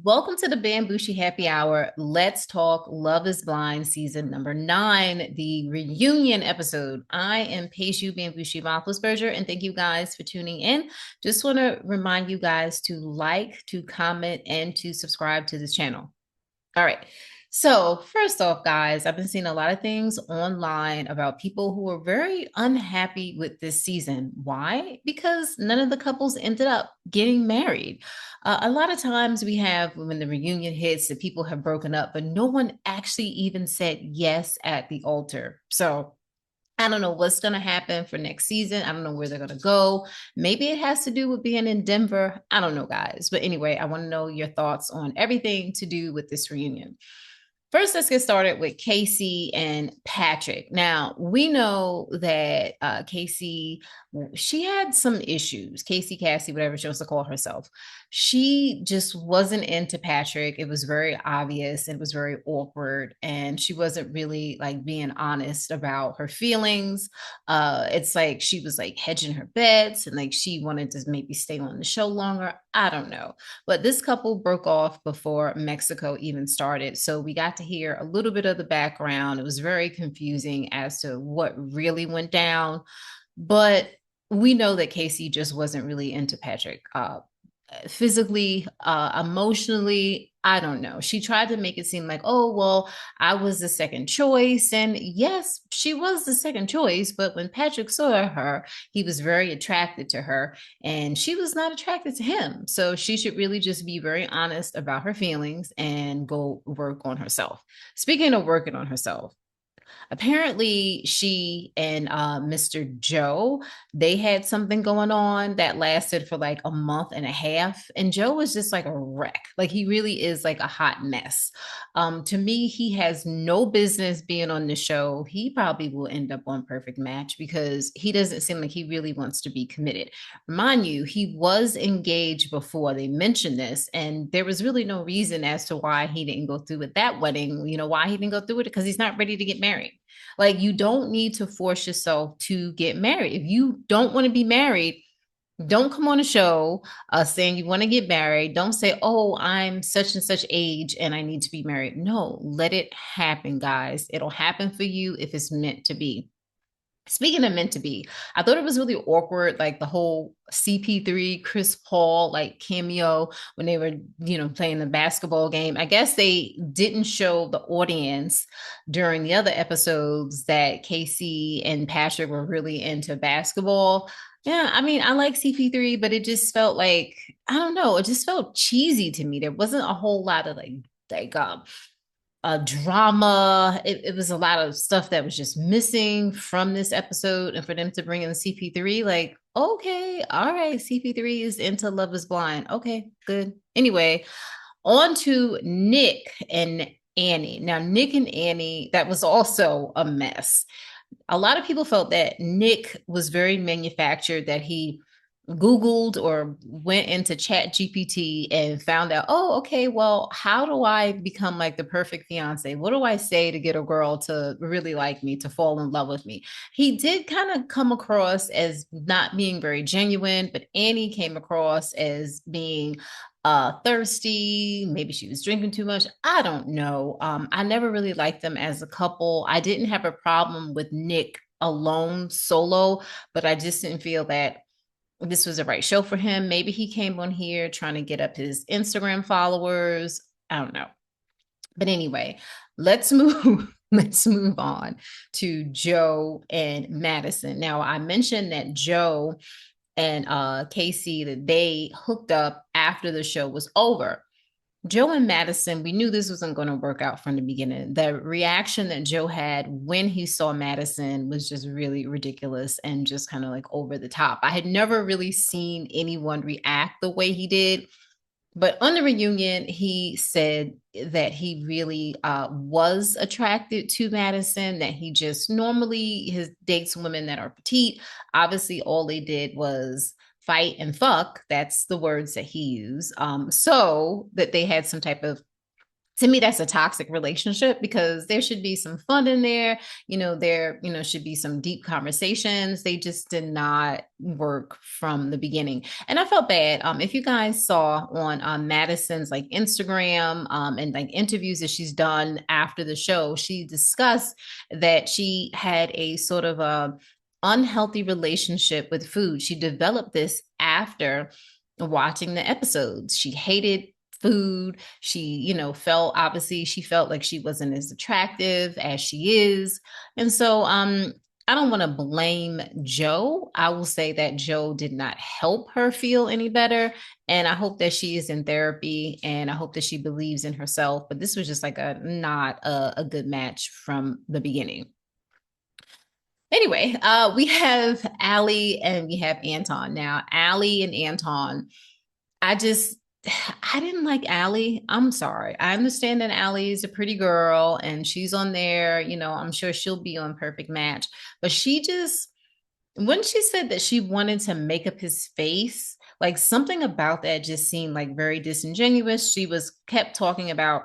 Welcome to the Bamgboshe Happy Hour. Let's talk Love is Blind season number 9, the reunion episode. I am Paishu Bamgboshe Berger, and thank you guys for tuning in. Just want to remind you guys to like, to comment, and to subscribe to this channel. All right. So, first off, guys, I've been seeing a lot of things online about people who are very unhappy with this season. Why? Because none of the couples ended up getting married. A lot of times we have when the reunion hits that people have broken up, but no one actually even said yes at the altar. So, I don't know what's going to happen for next season. I don't know where they're going to go. Maybe it has to do with being in Denver. I don't know, guys. But anyway, I want to know your thoughts on everything to do with this reunion. First, let's get started with Casey and Patrick. Now, we know that Casey, she had some issues. Cassie, whatever she wants to call herself. She just wasn't into Patrick. It was very obvious. It was very awkward. And she wasn't really like being honest about her feelings. It's like she was like hedging her bets and like she wanted to maybe stay on the show longer. I don't know. But this couple broke off before Mexico even started. So we got to hear a little bit of the background. It was very confusing as to what really went down. But we know that Casey just wasn't really into Patrick. Physically, emotionally, I don't know. She tried to make it seem like, oh, well, I was the second choice. And yes, she was the second choice. But when Patrick saw her, he was very attracted to her and she was not attracted to him. So she should really just be very honest about her feelings and go work on herself. Speaking of working on herself, apparently she and Mr. Joe, they had something going on that lasted for like a month and a half, and Joe was just like a wreck. Like he really is like a hot mess. To me, he has no business being on the show. He probably will end up on Perfect Match because he doesn't seem like he really wants to be committed. Mind you, he was engaged before they mentioned this, and there was really no reason as to why he didn't go through with that wedding. You know why he didn't go through with it? Because he's not ready to get married. Like, you don't need to force yourself to get married. If you don't want to be married, don't come on a show saying you want to get married. Don't say, oh, I'm such and such age and I need to be married. No, let it happen, guys. It'll happen for you if it's meant to be. Speaking of meant to be, I thought it was really awkward, like the whole CP3 Chris Paul like cameo when they were, playing the basketball game. I guess they didn't show the audience during the other episodes that Casey and Patrick were really into basketball. Yeah, I mean, I like CP3, but it just felt like, I don't know, it just felt cheesy to me. There wasn't a whole lot of drama. It was a lot of stuff that was just missing from this episode. And for them to bring in CP3, like, okay, all right, CP3 is into Love is Blind. Okay, good. Anyway, on to Nick and Annie. Now, Nick and Annie, that was also a mess. A lot of people felt that Nick was very manufactured, that he Googled or went into Chat GPT and found out, oh, okay, well, how do I become like the perfect fiance? What do I say to get a girl to really like me, to fall in love with me? He did kind of come across as not being very genuine, but Annie came across as being thirsty. Maybe she was drinking too much. I don't know. I never really liked them as a couple. I didn't have a problem with Nick alone solo, but I just didn't feel that this was the right show for him. Maybe he came on here trying to get up his Instagram followers. I don't know. But anyway, let's move. Let's move on to Joe and Madison. Now, I mentioned that Joe and Casey, that they hooked up after the show was over. Joe and Madison, we knew this wasn't going to work out from the beginning. The reaction that Joe had when he saw Madison was just really ridiculous and just kind of like over the top. I had never really seen anyone react the way he did. But on the reunion, he said that he really was attracted to Madison, that he just normally his dates women that are petite. Obviously, all they did was fight and fuck. That's the words that he used. So that they had some type of To me, that's a toxic relationship because there should be some fun in there. There, should be some deep conversations. They just did not work from the beginning. And I felt bad. If you guys saw on Madison's like Instagram and like interviews that she's done after the show, she discussed that she had a sort of a unhealthy relationship with food. She developed this after watching the episodes. She hated food. She, felt obviously she felt like she wasn't as attractive as she is. And so I don't want to blame Joe. I will say that Joe did not help her feel any better. And I hope that she is in therapy and I hope that she believes in herself. But this was just like a not a good match from the beginning. Anyway, we have Allie and we have Anton. Now, Allie and Anton, I just I didn't like Allie. I'm sorry. I understand that Allie is a pretty girl and she's on there, I'm sure she'll be on Perfect Match. But she just when she said that she wanted to make up his face, like something about that just seemed like very disingenuous. She was kept talking about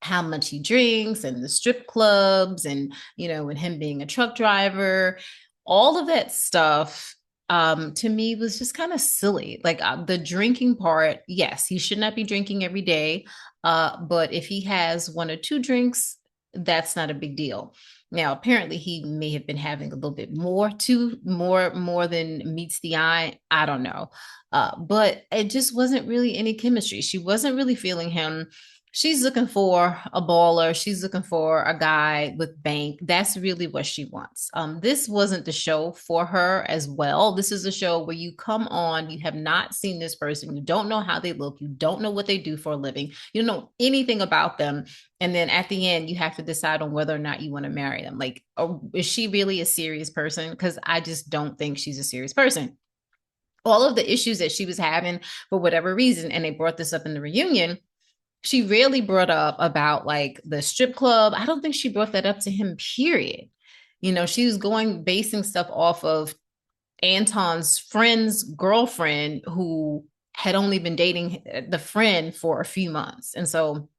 how much he drinks and the strip clubs and and him being a truck driver, all of that stuff to me was just kind of silly. Like the drinking part, yes, he should not be drinking every day, but if he has one or two drinks, that's not a big deal. Now apparently he may have been having a little bit more than meets the eye, I don't know, but it just wasn't really any chemistry. She wasn't really feeling him. She's looking for a baller. She's looking for a guy with bank. That's really what she wants. This wasn't the show for her as well. This is a show where you come on, you have not seen this person, you don't know how they look, you don't know what they do for a living, you don't know anything about them. And then at the end, you have to decide on whether or not you want to marry them. Like, is she really a serious person? Because I just don't think she's a serious person. All of the issues that she was having for whatever reason, and they brought this up in the reunion, she rarely brought up about like the strip club. I don't think she brought that up to him, period. She was basing stuff off of Anton's friend's girlfriend who had only been dating the friend for a few months. And so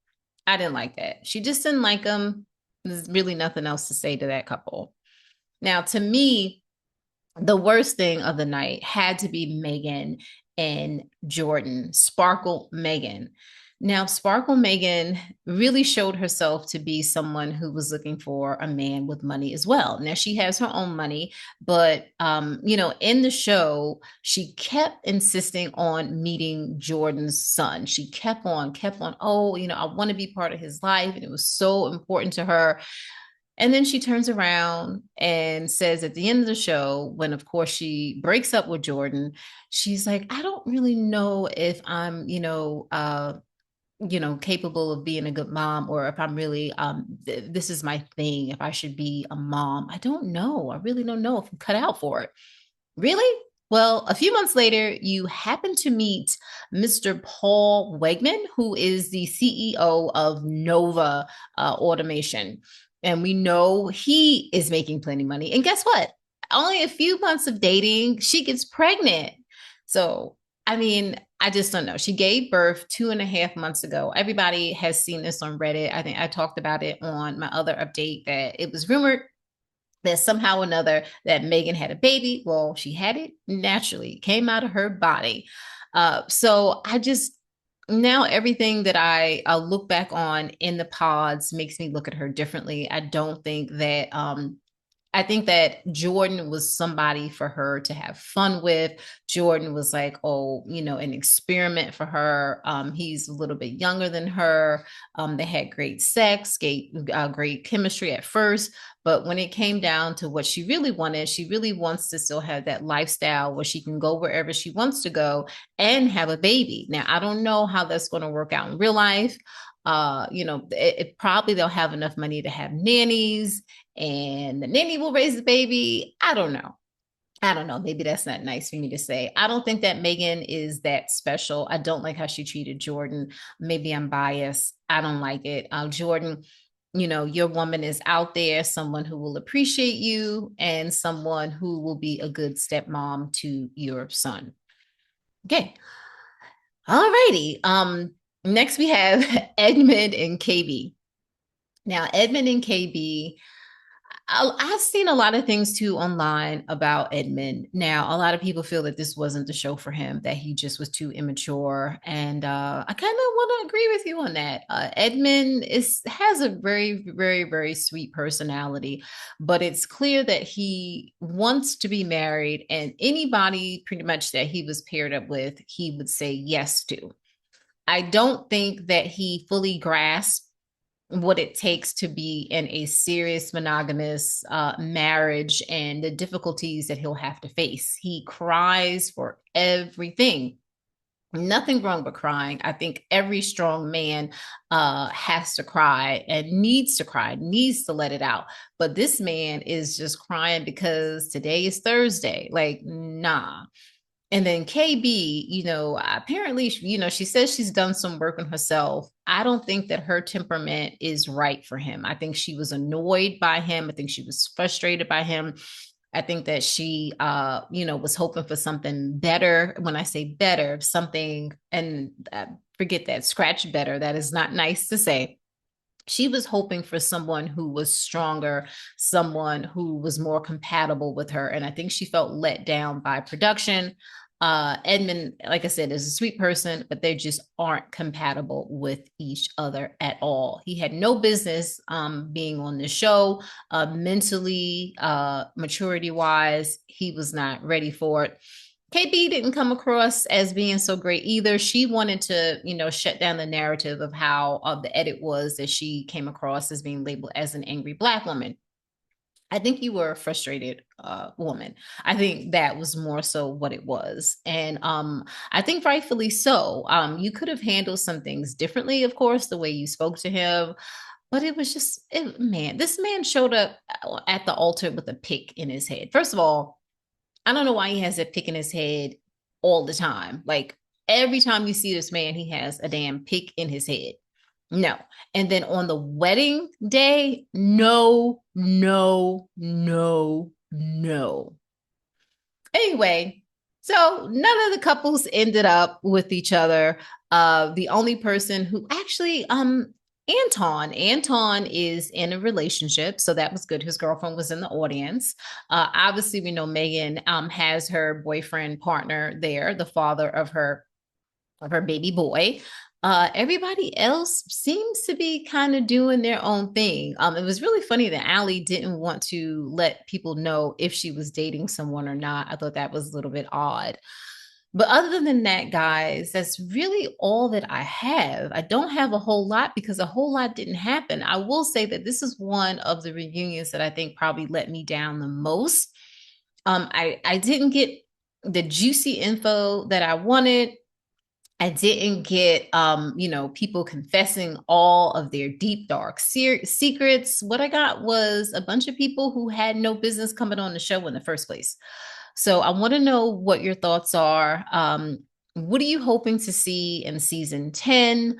I didn't like that. She just didn't like him. There's really nothing else to say to that couple. Now, to me, the worst thing of the night had to be Megan and Jordan, Sparkle Megan. Now, Sparkle Megan really showed herself to be someone who was looking for a man with money as well. Now, she has her own money, but, in the show, she kept insisting on meeting Jordan's son. She kept on, oh, I want to be part of his life. And it was so important to her. And then she turns around and says at the end of the show, when of course she breaks up with Jordan, she's like, I don't really know if I'm, capable of being a good mom, or if I'm really, this is my thing, if I should be a mom. I don't know. I really don't know if I'm cut out for it. Really? Well, a few months later, you happen to meet Mr. Paul Wegman, who is the CEO of Nova Automation. And we know he is making plenty of money. And guess what? Only a few months of dating, she gets pregnant. So, I mean, I just don't know. She gave birth 2.5 months ago. Everybody has seen this on Reddit. I think I talked about it on my other update that it was rumored that somehow or another that Megan had a baby. Well, she had it naturally, it came out of her body. So I just now everything that I look back on in the pods makes me look at her differently. I think that Jordan was somebody for her to have fun with. Jordan was like, oh, an experiment for her. He's a little bit younger than her. They had great sex, great chemistry at first. But when it came down to what she really wanted, she really wants to still have that lifestyle where she can go wherever she wants to go and have a baby. Now, I don't know how that's going to work out in real life. It probably they'll have enough money to have nannies and the nanny will raise the baby. I don't know. I don't know. Maybe that's not nice for me to say. I don't think that Megan is that special. I don't like how she treated Jordan. Maybe I'm biased. I don't like it. Jordan, your woman is out there, someone who will appreciate you and someone who will be a good stepmom to your son. Okay. All righty. Next, we have Edmund and KB. Now, Edmund and KB, I've seen a lot of things too online about Edmund. Now, a lot of people feel that this wasn't the show for him, that he just was too immature. And I kind of want to agree with you on that. Edmund has a very, very, very sweet personality, but it's clear that he wants to be married, and anybody pretty much that he was paired up with, he would say yes to. I don't think that he fully grasped what it takes to be in a serious monogamous marriage and the difficulties that he'll have to face. He cries for everything. Nothing wrong with crying. I think every strong man has to cry and needs to cry, needs to let it out. But this man is just crying because today is Thursday. Like, nah. And then KB, apparently, she says she's done some work on herself. I don't think that her temperament is right for him. I think she was annoyed by him. I think she was frustrated by him. I think that she, was hoping for something better. When I say better, something, and forget that, scratch better. That is not nice to say. She was hoping for someone who was stronger, someone who was more compatible with her. And I think she felt let down by production. Edmund, like I said, is a sweet person, but they just aren't compatible with each other at all. He had no business being on the show. Mentally, maturity wise, he was not ready for it. KB didn't come across as being so great either. She wanted to, shut down the narrative of how the edit was that she came across as being labeled as an angry Black woman. I think you were a frustrated woman. I think that was more so what it was. And I think rightfully so. You could have handled some things differently, of course, the way you spoke to him. But it was just, this man showed up at the altar with a pick in his head. First of all, I don't know why he has a pick in his head all the time. Like every time you see this man, he has a damn pick in his head. No. And then on the wedding day, no, no, no, no. Anyway, so none of the couples ended up with each other. The only person who actually, Anton is in a relationship, so that was good. His girlfriend was in the audience. Obviously, we know Megan has her boyfriend partner there, the father of her baby boy. Everybody else seems to be kind of doing their own thing. It was really funny that Allie didn't want to let people know if she was dating someone or not. I thought that was a little bit odd. But other than that, guys, that's really all that I have. I don't have a whole lot because a whole lot didn't happen. I will say that this is one of the reunions that I think probably let me down the most. I didn't get the juicy info that I wanted. I didn't get, people confessing all of their deep, dark secrets. What I got was a bunch of people who had no business coming on the show in the first place. So I want to know what your thoughts are. What are you hoping to see in season 10?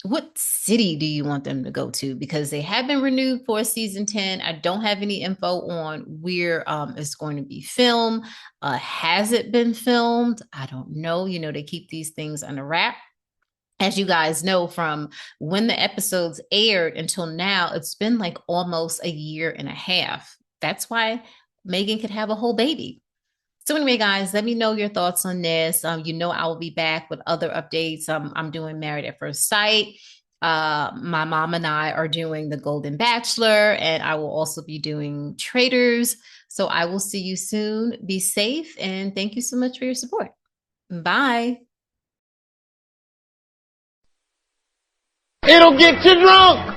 What city do you want them to go to? Because they have been renewed for season 10. I don't have any info on where it's going to be filmed. Has it been filmed? I don't know. They keep these things under wrap. As you guys know, from when the episodes aired until now, it's been like almost a year and a half. That's why Megan could have a whole baby. So anyway, guys, let me know your thoughts on this. I will be back with other updates. I'm doing Married at First Sight. My mom and I are doing The Golden Bachelor, and I will also be doing Traitors. So I will see you soon. Be safe, and thank you so much for your support. Bye. It'll get you drunk.